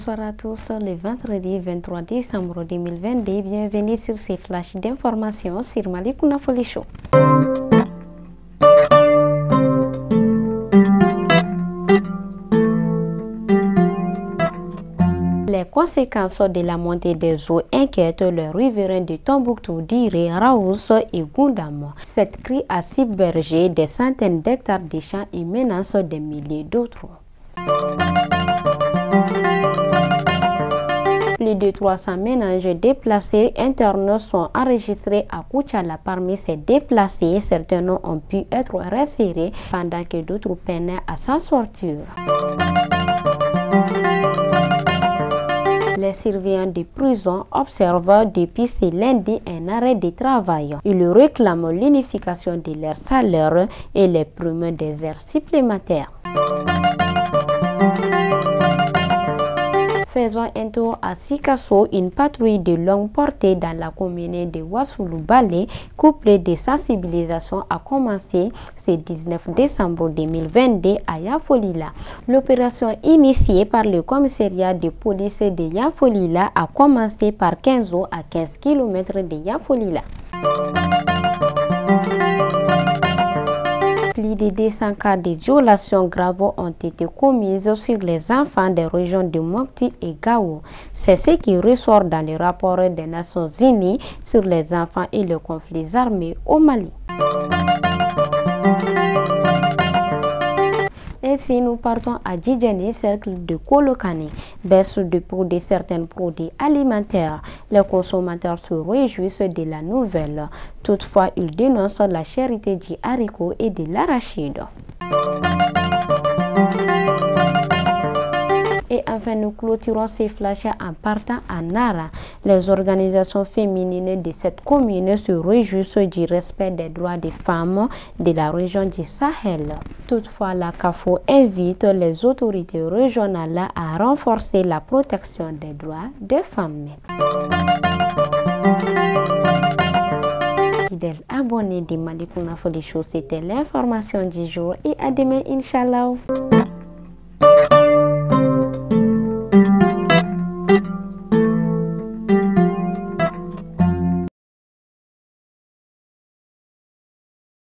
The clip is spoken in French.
Bonsoir à tous, le vendredi 23 décembre 2022, bienvenue sur ces flashs d'informations sur Malikounda Foli Show. Les conséquences de la montée des eaux inquiètent les riverains de Tombouctou, Diré, Raous et Goundam. Cette crue a submergé des centaines d'hectares de champs et menace des milliers d'autres. Plus de 300 ménages déplacés internes sont enregistrés à Koutiala. Parmi ces déplacés, certains ont pu être resserrés pendant que d'autres peinaient à s'en sortir. Les surveillants de prison observent depuis ce lundi un arrêt de travail. Ils réclament l'unification de leurs salaires et les primes des heures supplémentaires. Faisons un tour à Sikasso. Une patrouille de longue portée dans la commune de Wassoulou-Balé, couplée de sensibilisation, a commencé ce 19 décembre 2022 à Yafolila. L'opération initiée par le commissariat de police de Yafolila a commencé par 15 eaux à 15 km de Yafolila. Plus de 200 cas de violations graves ont été commises sur les enfants des régions de Mopti et Gao. C'est ce qui ressort dans le rapport des Nations Unies sur les enfants et le conflit armé au Mali. Ainsi, nous partons à Djidjani, cercle de Kolokani. Baisse de prix de certains produits alimentaires. Les consommateurs se réjouissent de la nouvelle. Toutefois, ils dénoncent la cherté du haricot et de l'arachide. Et enfin, nous clôturons ces flashs en partant à Nara. Les organisations féminines de cette commune se réjouissent du respect des droits des femmes de la région du Sahel. Toutefois, la CAFO invite les autorités régionales à renforcer la protection des droits des femmes. Fidèles abonnés de Malikounda Foli Show, c'était l'information du jour et à demain, Inch'Allah.